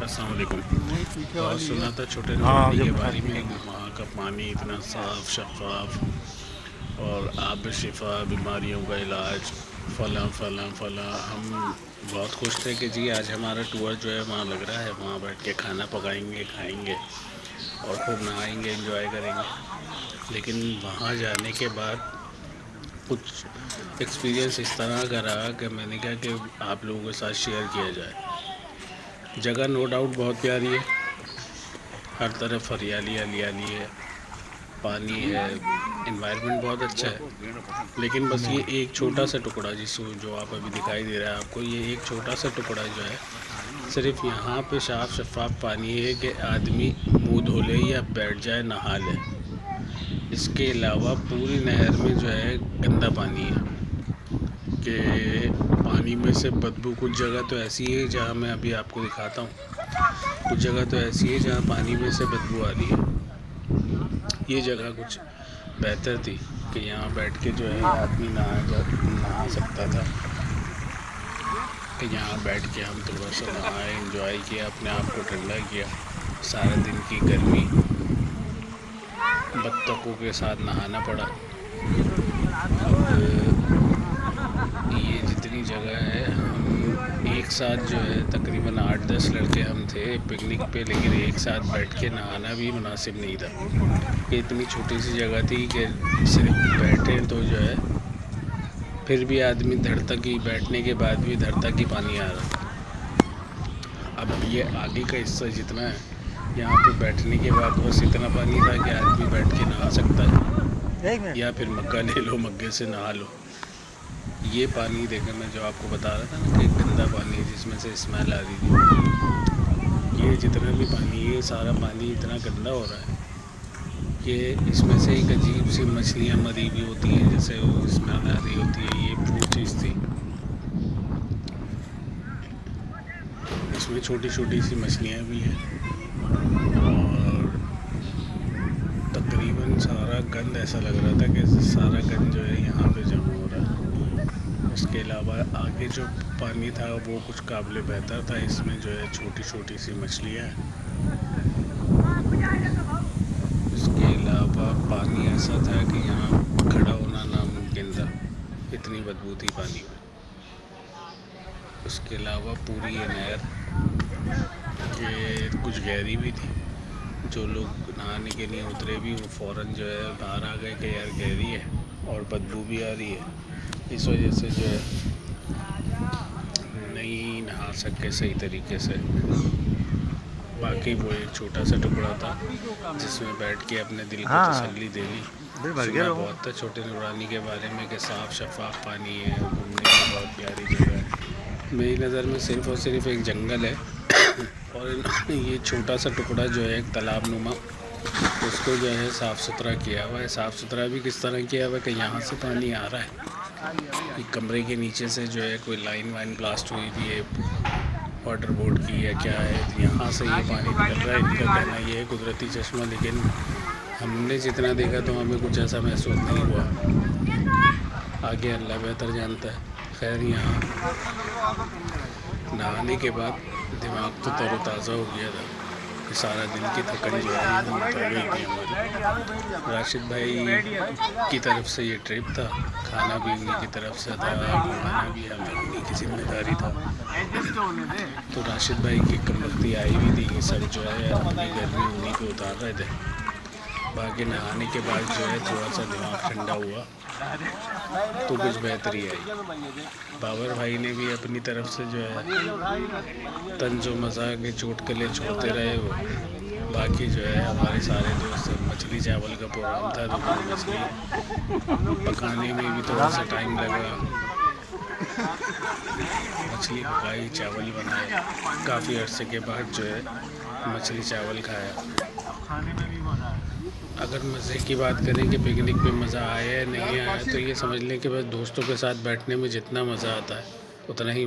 अस्सलाम वालेकुम। बहुत सुना था छोटे नवानी के बारे में, वहाँ का पानी इतना साफ़ शफाफ और आब शिफा, बीमारियों का इलाज, फ़लाँ फ़लाँ फ़लाँ। हम बहुत खुश थे कि जी आज हमारा टूर जो है वहाँ लग रहा है, वहाँ बैठ के खाना पकाएंगे, खाएंगे और खूब नहाएंगे, एंजॉय करेंगे। लेकिन वहाँ जाने के बाद कुछ एक्सपीरियंस इस तरह का रहा कि मैंने कहा कि आप लोगों के साथ शेयर किया जाए। जगह नो डाउट बहुत प्यारी है, हर तरफ हरियाली हरियाली है, पानी है, इन्वायरमेंट बहुत अच्छा है। लेकिन बस ये एक छोटा सा टुकड़ा जो आप अभी दिखाई दे रहा है आपको, ये एक छोटा सा टुकड़ा जो है, सिर्फ यहाँ पे साफ शफाफ पानी है कि आदमी मुंह धो ले या बैठ जाए नहा ले। इसके अलावा पूरी नहर में जो है गंदा पानी है कि पानी में से बदबू। कुछ जगह तो ऐसी है जहाँ मैं अभी आपको दिखाता हूँ, कुछ जगह तो ऐसी है जहाँ पानी में से बदबू आ रही है। ये जगह कुछ बेहतर थी कि यहाँ बैठ के जो है आदमी नहा सकता था, कि यहाँ बैठ के हम थोड़ा सा नहाए, एंजॉय किया, अपने आप को ठंडा किया। सारा दिन की गर्मी बत्तखों के साथ नहाना पड़ा। अब ये जितनी जगह है, हम एक साथ जो है तकरीबन 8-10 लड़के हम थे पिकनिक पे, लेकिन एक साथ बैठ के नहाना भी मुनासिब नहीं था कि इतनी छोटी सी जगह थी कि सिर्फ बैठे तो जो है फिर भी आदमी धड़ तक ही, बैठने के बाद भी धड़ तक ही पानी आ रहा था। अब ये आगे का हिस्सा जितना है, यहाँ पे बैठने के बाद बस इतना पानी था कि आदमी बैठ के नहा सकता है, या फिर मग्गा ले लो, मग्गे से नहा लो। ये पानी देखा मैं जो आपको बता रहा था ना कि गंदा पानी जिसमें से स्मेल आ रही थी, ये जितना भी पानी है, सारा पानी इतना गंदा हो रहा है कि इसमें से एक अजीब सी मछलियाँ मरी हुई होती हैं, जैसे वो स्मेल आ रही होती है। ये वो चीज़ थी, इसमें छोटी छोटी सी मछलियाँ भी हैं और तकरीबन सारा गंद ऐसा लग रहा था कि सारा गंद जो है यहाँ पे जमा हो रहा है। उसके अलावा आगे जो पानी था वो कुछ काबिल बेहतर था, इसमें जो है छोटी छोटी सी मछलियाँ हैं। इसके अलावा पानी ऐसा था कि यहाँ खड़ा होना नामुमकिन था, इतनी बदबू थी पानी में। उसके अलावा पूरी ये नहर के कुछ गहरी भी थी, जो लोग नहाने के लिए उतरे भी वो फ़ौरन जो है बाहर आ गए कि यार गहरी है और बदबू भी आ रही है। इस वजह से जो है नहीं नहा सके सही तरीके से। बाकी वो एक छोटा सा टुकड़ा था जिसमें बैठ के अपने दिल को तसल्ली दे ली। सुना बहुत था छोटे नूरानी के बारे में कि साफ़ शफाफ पानी है, घूमने की बहुत प्यारी जगह है। मेरी नज़र में सिर्फ़ और सिर्फ एक जंगल है और ये छोटा सा टुकड़ा जो है एक तालाब नुमा, उसको जो है साफ़ सुथरा किया हुआ है। साफ़ सुथरा भी किस तरह किया हुआ है कि यहाँ से पानी आ रहा है, एक कमरे के नीचे से जो है कोई लाइन वाइन ब्लास्ट हुई भी है वाटर बोर्ड की या क्या है, यहाँ से ये पानी निकल रहा है। इनका कहना ये है कुदरती चश्मा, लेकिन हमने जितना देखा तो हमें कुछ ऐसा महसूस नहीं हुआ। आगे अल्लाह बेहतर जानता है। खैर यहाँ नहाने के बाद दिमाग तो तरोताज़ा हो गया था कि सारा दिन की थकन जो है एकदम उतर गई थी हमारी। राशिद भाई की तरफ से ये ट्रिप था, खाना भी उन्हीं की तरफ से था, घुमाना भी हमें उन्हीं की जिम्मेदारी था। तो राशिद भाई की कमबख्ती आई भी थी कि सब जो है अपनी गर्मी उन्हीं पे उतार रहे थे। बाकी नहाने के बाद जो है थोड़ा सा दिमाग ठंडा हुआ तो कुछ बेहतरी आई। बाबर भाई ने भी अपनी तरफ से जो है तंजो मज़ाक के चुटकुले छोड़ते रहे वो। बाकी जो है हमारे सारे दोस्त, मछली चावल का प्रोग्राम था तो मछली पकाने में भी थोड़ा सा टाइम लगा। मछली पकाई, चावल बनाए, काफ़ी अरसे के बाद जो है मछली चावल खाया। अगर मज़े की बात करें कि पिकनिक पे मज़ा आया या नहीं आया, तो ये समझ लें कि बस दोस्तों के साथ बैठने में जितना मज़ा आता है उतना ही